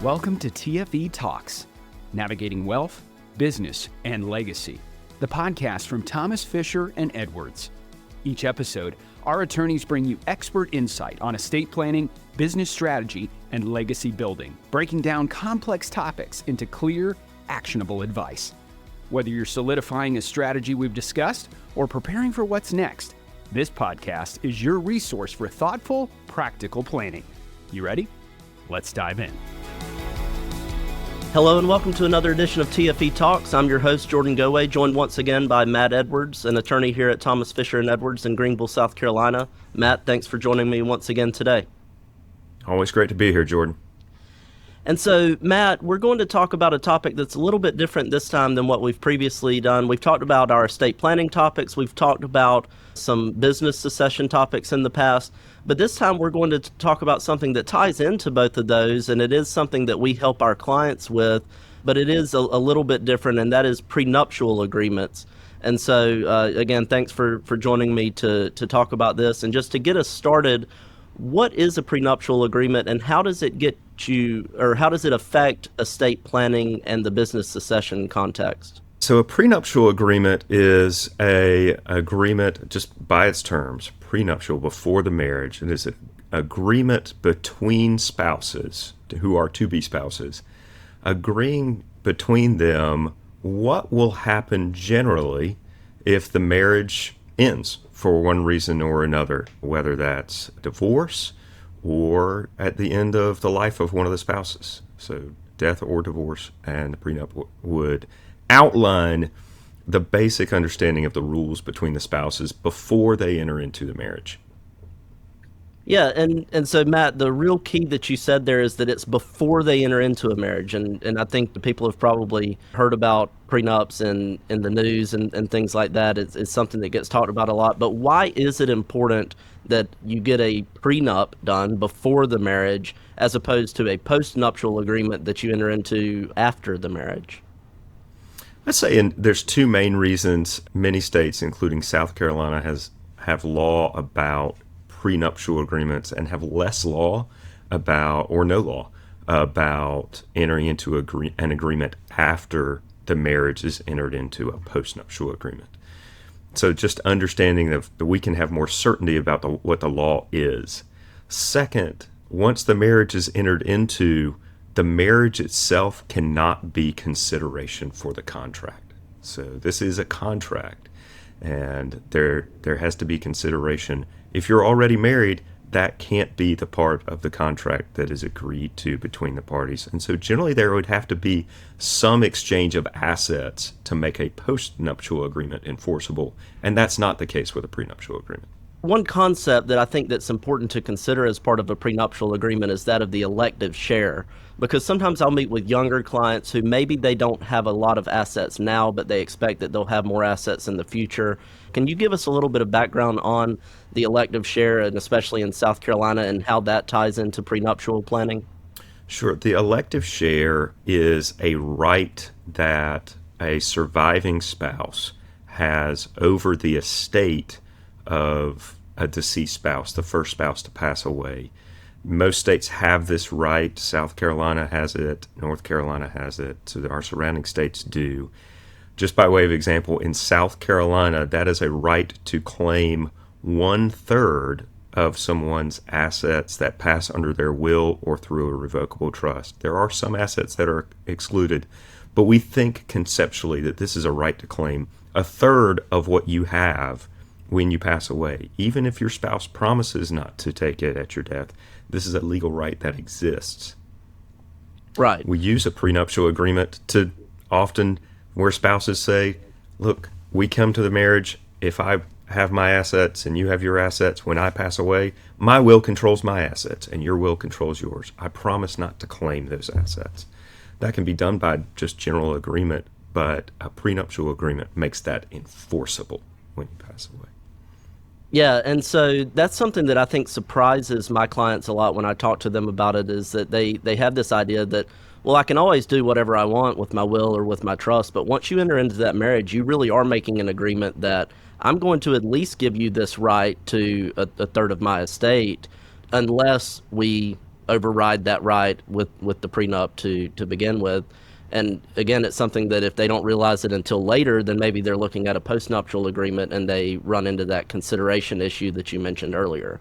Welcome to TFE Talks, Navigating Wealth, Business, and Legacy, the podcast from Thomas Fisher and Edwards. Each episode, our attorneys bring you expert insight on estate planning, business strategy, and legacy building, breaking down complex topics into clear, actionable advice. Whether you're solidifying a strategy we've discussed or preparing for what's next, this podcast is your resource for thoughtful, practical planning. You ready? Let's dive in. Hello and welcome to another edition of TFE Talks. I'm your host, Jordan Goewey, joined once again by Matt Edwards, an attorney here at Thomas Fisher and Edwards in Greenville, South Carolina. Matt, thanks for joining me once again today. Always great to be here, Jordan. And so, Matt, we're going to talk about a topic that's a little bit different this time than what we've previously done. We've talked about our estate planning topics. We've talked about some business succession topics in the past. But this time we're going to talk about something that ties into both of those, and it is something that we help our clients with, but it is a little bit different, and that is prenuptial agreements. And so, again, thanks for joining me to talk about this. And just to get us started, what is a prenuptial agreement, and how does it get you, or how does it affect estate planning and the business succession context? So a prenuptial agreement is an agreement, just by its terms, prenuptial, before the marriage. It is an agreement between spouses who are to be spouses, agreeing between them what will happen generally if the marriage ends for one reason or another, whether that's divorce or at the end of the life of one of the spouses. So death or divorce, and the prenup would outline the basic understanding of the rules between the spouses before they enter into the marriage. Yeah, and so, Matt, the real key that you said there is that it's before they enter into a marriage. And I think the people have probably heard about prenups in the news and things like that. It's something that gets talked about a lot. But why is it important that you get a prenup done before the marriage as opposed to a postnuptial agreement that you enter into after the marriage? I'd say there's two main reasons. Many states, including South Carolina, have law about prenuptial agreements and have less law about, or no law, about entering into an agreement after the marriage is entered into a postnuptial agreement. So just understanding that we can have more certainty about what the law is. Second, once the marriage is entered into, the marriage itself cannot be consideration for the contract. So this is a contract, and there has to be consideration. If you're already married, that can't be the part of the contract that is agreed to between the parties. And so generally there would have to be some exchange of assets to make a postnuptial agreement enforceable, and that's not the case with a prenuptial agreement. One concept that I think that's important to consider as part of a prenuptial agreement is that of the elective share, because sometimes I'll meet with younger clients who maybe they don't have a lot of assets now, but they expect that they'll have more assets in the future. Can you give us a little bit of background on the elective share, and especially in South Carolina, and how that ties into prenuptial planning? Sure. The elective share is a right that a surviving spouse has over the estate of a deceased spouse, the first spouse to pass away. Most states have this right. South Carolina has it. North Carolina has it. So our surrounding states do. Just by way of example, in South Carolina, that is a right to claim 1/3 of someone's assets that pass under their will or through a revocable trust. There are some assets that are excluded, but we think conceptually that this is a right to claim 1/3 of what you have when you pass away. Even if your spouse promises not to take it at your death, this is a legal right that exists. Right. We use a prenuptial agreement to often where spouses say, look, we come to the marriage, if I have my assets and you have your assets, when I pass away, my will controls my assets and your will controls yours. I promise not to claim those assets. That can be done by just general agreement, but a prenuptial agreement makes that enforceable when you pass away. Yeah, and so that's something that I think surprises my clients a lot when I talk to them about it, is that they have this idea that, well, I can always do whatever I want with my will or with my trust, but once you enter into that marriage, you really are making an agreement that I'm going to at least give you this right to a third of my estate unless we override that right with the prenup to begin with. And again, it's something that if they don't realize it until later, then maybe they're looking at a postnuptial agreement and they run into that consideration issue that you mentioned earlier.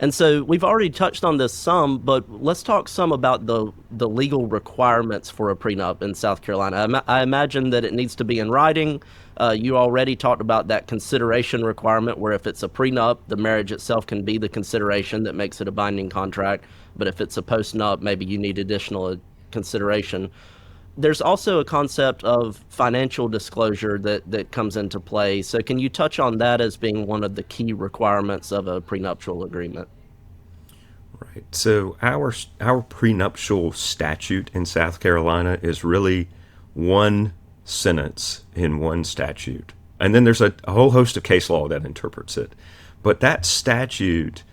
And so we've already touched on this some, but let's talk some about the legal requirements for a prenup in South Carolina. I imagine that it needs to be in writing. You already talked about that consideration requirement, where if it's a prenup, the marriage itself can be the consideration that makes it a binding contract. But if it's a postnup, maybe you need additional consideration. There's also a concept of financial disclosure that comes into play. So can you touch on that as being one of the key requirements of a prenuptial agreement? Right. So our prenuptial statute in South Carolina is really one sentence in one statute. And then there's a whole host of case law that interprets it. But that statute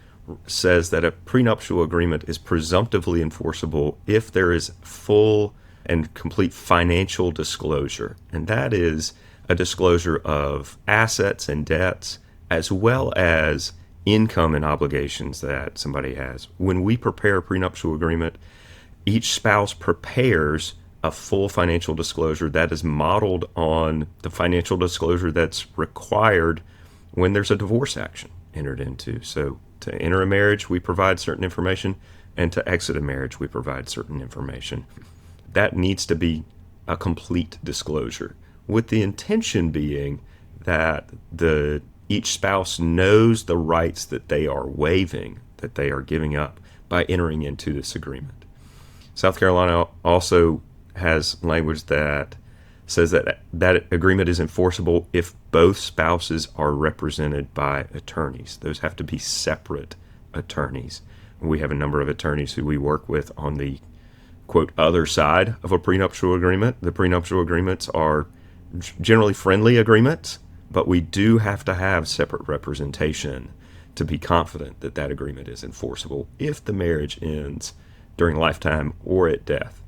says that a prenuptial agreement is presumptively enforceable if there is full and complete financial disclosure. And that is a disclosure of assets and debts, as well as income and obligations that somebody has. When we prepare a prenuptial agreement, each spouse prepares a full financial disclosure that is modeled on the financial disclosure that's required when there's a divorce action entered into. So to enter a marriage, we provide certain information, and to exit a marriage, we provide certain information. That needs to be a complete disclosure, with the intention being that each spouse knows the rights that they are waiving, that they are giving up by entering into this agreement. South Carolina also has language that says that agreement is enforceable if both spouses are represented by attorneys. Those have to be separate attorneys. We have a number of attorneys who we work with on the quote other side of a prenuptial agreement. The prenuptial agreements are generally friendly agreements, but we do have to have separate representation to be confident that that agreement is enforceable if the marriage ends during lifetime or at death.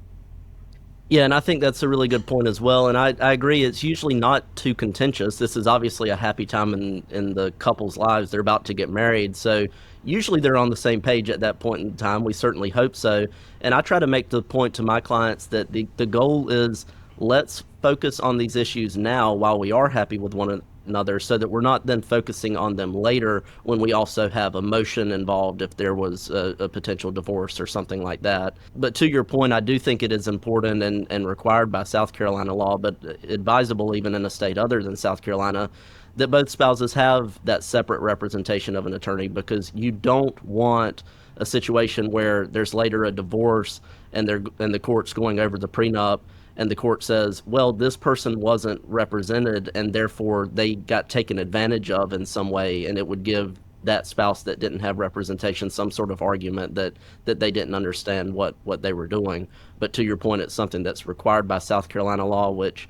Yeah, and I think that's a really good point as well. And I agree, it's usually not too contentious. This is obviously a happy time in the couple's lives. They're about to get married. So usually they're on the same page at that point in time. We certainly hope so. And I try to make the point to my clients that the goal is, let's focus on these issues now while we are happy with one another, so that we're not then focusing on them later when we also have emotion involved if there was a potential divorce or something like that. But to your point, I do think it is important and required by South Carolina law, but advisable even in a state other than South Carolina, that both spouses have that separate representation of an attorney, because you don't want a situation where there's later a divorce and the court's going over the prenup, and the court says, well, this person wasn't represented and therefore they got taken advantage of in some way, and it would give that spouse that didn't have representation some sort of argument that they didn't understand what they were doing. But to your point, it's something that's required by South Carolina law, which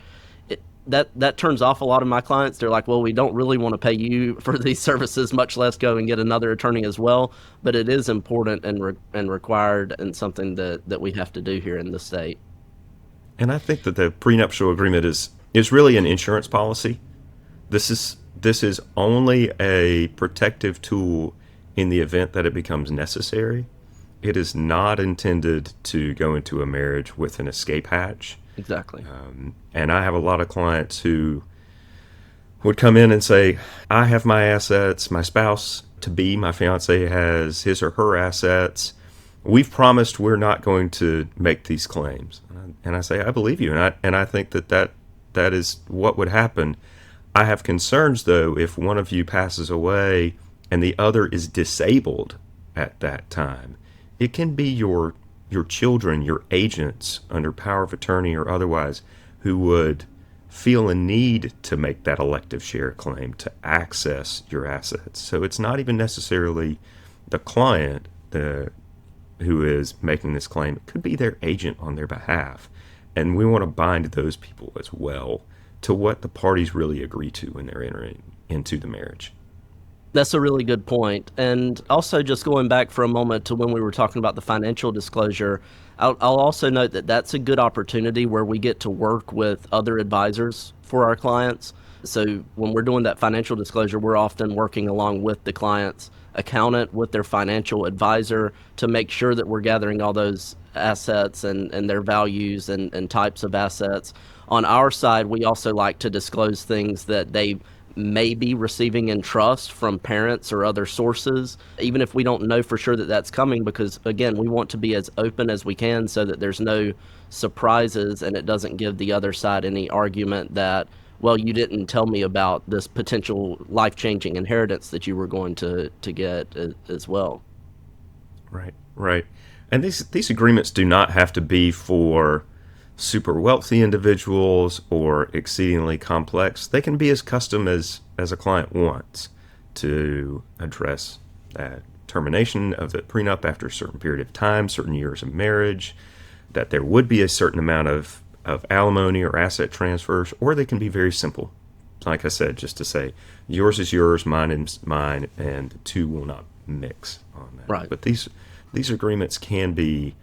that turns off a lot of my clients. They're like, well, we don't really want to pay you for these services, much less go and get another attorney as well. But it is important and required, and something that we have to do here in the state. And I think that the prenuptial agreement is really an insurance policy. This is only a protective tool in the event that it becomes necessary. It is not intended to go into a marriage with an escape hatch. Exactly. And I have a lot of clients who would come in and say, I have my assets, my spouse-to-be, my fiance, has his or her assets. We've promised we're not going to make these claims. And I say, I believe you. And I think that is what would happen. I have concerns, though, if one of you passes away and the other is disabled at that time. It can be your children, your agents under power of attorney or otherwise, who would feel a need to make that elective share claim to access your assets. So it's not even necessarily the client who is making this claim. It could be their agent on their behalf. And we want to bind those people as well to what the parties really agree to when they're entering into the marriage. That's a really good point. And also, just going back for a moment to when we were talking about the financial disclosure, I'll also note that that's a good opportunity where we get to work with other advisors for our clients. So when we're doing that financial disclosure, we're often working along with the clients accountant, with their financial advisor to make sure that we're gathering all those assets and their values and types of assets. On our side, we also like to disclose things that they may be receiving in trust from parents or other sources, even if we don't know for sure that that's coming, because again, we want to be as open as we can so that there's no surprises and it doesn't give the other side any argument that, well, you didn't tell me about this potential life-changing inheritance that you were going to get as well. Right, right. And these agreements do not have to be for super wealthy individuals or exceedingly complex. They can be as custom as a client wants to address that termination of the prenup after a certain period of time, certain years of marriage, that there would be a certain amount of alimony or asset transfers, or they can be very simple. Like I said, just to say, yours is yours, mine is mine, and the two will not mix on that. Right. But these agreements can be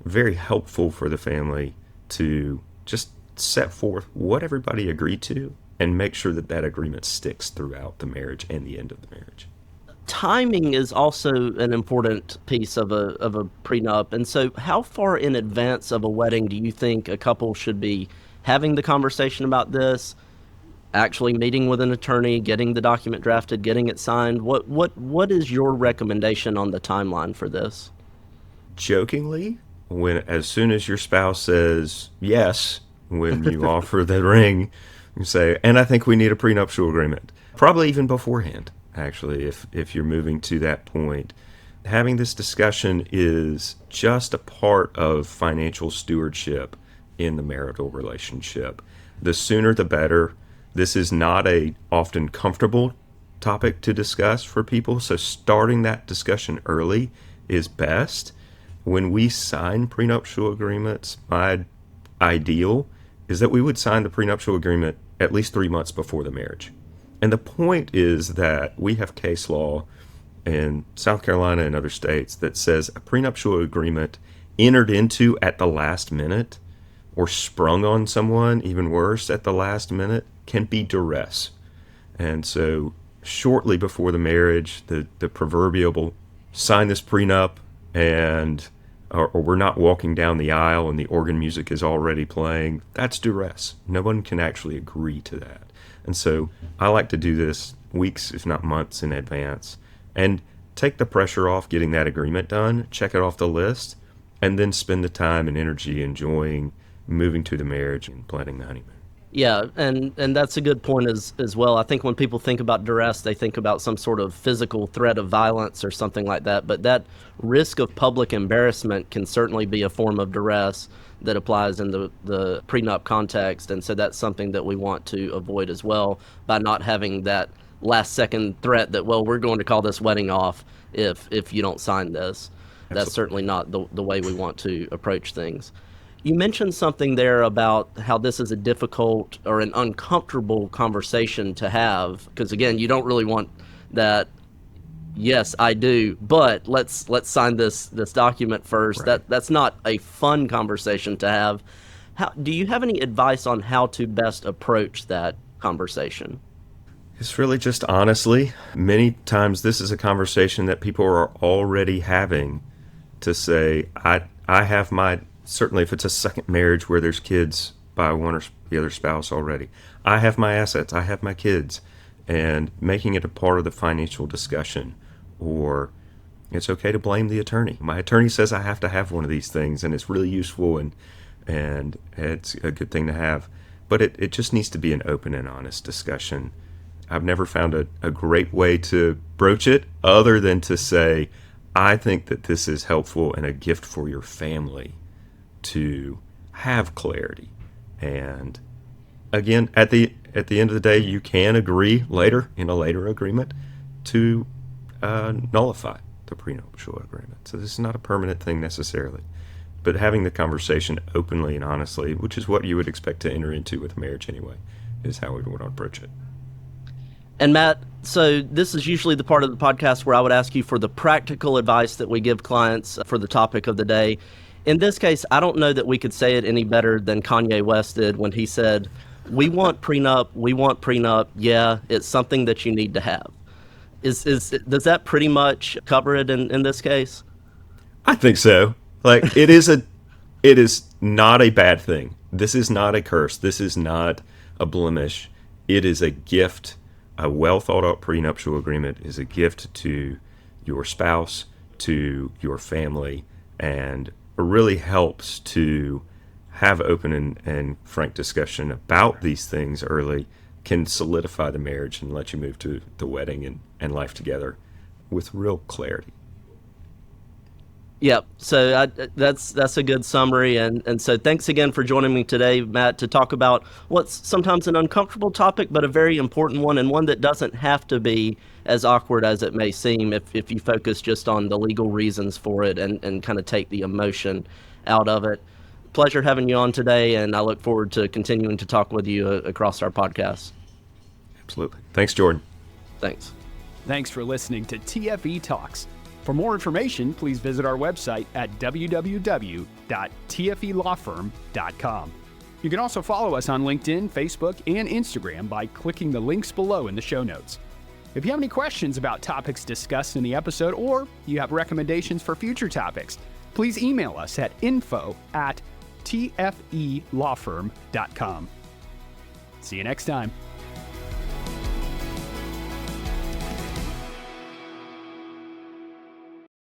very helpful for the family to just set forth what everybody agreed to and make sure that that agreement sticks throughout the marriage and the end of the marriage. Timing is also an important piece of a prenup. And so how far in advance of a wedding do you think a couple should be having the conversation about this, actually meeting with an attorney, getting the document drafted, getting it signed? What is your recommendation on the timeline for this? Jokingly, as soon as your spouse says yes, when you offer the ring, you say, and I think we need a prenuptial agreement. Probably even beforehand, actually, if you're moving to that point. Having this discussion is just a part of financial stewardship in the marital relationship. The sooner the better. This is not a often comfortable topic to discuss for people, so starting that discussion early is best. When we sign prenuptial agreements, my ideal is that we would sign the prenuptial agreement at least 3 months before the marriage. And the point is that we have case law in South Carolina and other states that says a prenuptial agreement entered into at the last minute or sprung on someone, even worse, at the last minute, can be duress. And so shortly before the marriage, the proverbial sign this prenup and or we're not walking down the aisle and the organ music is already playing, that's duress. No one can actually agree to that. And so I like to do this weeks, if not months in advance, and take the pressure off getting that agreement done, check it off the list, and then spend the time and energy enjoying moving to the marriage and planning the honeymoon. Yeah, and that's a good point as well. I think when people think about duress, they think about some sort of physical threat of violence or something like that. But that risk of public embarrassment can certainly be a form of duress that applies in the prenup context. And so that's something that we want to avoid as well by not having that last second threat that, well, we're going to call this wedding off if you don't sign this. Absolutely. That's certainly not the way we want to approach things. You mentioned something there about how this is a difficult or an uncomfortable conversation to have, because again, you don't really want that, yes, I do, but let's sign this document first. Right. That's not a fun conversation to have. Do you have any advice on how to best approach that conversation? It's really just honestly, many times this is a conversation that people are already having to say, I have my, certainly if it's a second marriage where there's kids by one or the other spouse already, I have my assets, I have my kids, and making it a part of the financial discussion. Or it's okay to blame the attorney. My attorney says I have to have one of these things, and it's really useful, and it's a good thing to have. But it just needs to be an open and honest discussion. I've never found a great way to broach it other than to say, I think that this is helpful and a gift for your family to have clarity. And again, at the end of the day, you can agree later in a later agreement to nullify the prenuptial agreement. So this is not a permanent thing necessarily, but having the conversation openly and honestly, which is what you would expect to enter into with marriage anyway, is how we would approach it. And Matt, so this is usually the part of the podcast where I would ask you for the practical advice that we give clients for the topic of the day. In this case, I don't know that we could say it any better than Kanye West did when he said, we want prenup, yeah, it's something that you need to have. Does that pretty much cover it in this case? I think so. Like it is not a bad thing. This is not a curse. This is not a blemish. It is a gift. A well thought out prenuptial agreement is a gift to your spouse, to your family, and it really helps to have open and frank discussion about these things early, can solidify the marriage and let you move to the wedding and life together with real clarity. Yep. So that's a good summary. And so thanks again for joining me today, Matt, to talk about what's sometimes an uncomfortable topic, but a very important one, and one that doesn't have to be as awkward as it may seem if you focus just on the legal reasons for it and kind of take the emotion out of it. Pleasure having you on today, and I look forward to continuing to talk with you across our podcast. Absolutely. Thanks, Jordan. Thanks. Thanks for listening to TFE Talks. For more information, please visit our website at www.tfelawfirm.com. You can also follow us on LinkedIn, Facebook, and Instagram by clicking the links below in the show notes. If you have any questions about topics discussed in the episode, or you have recommendations for future topics, please email us at info@tfelawfirm.com. See you next time.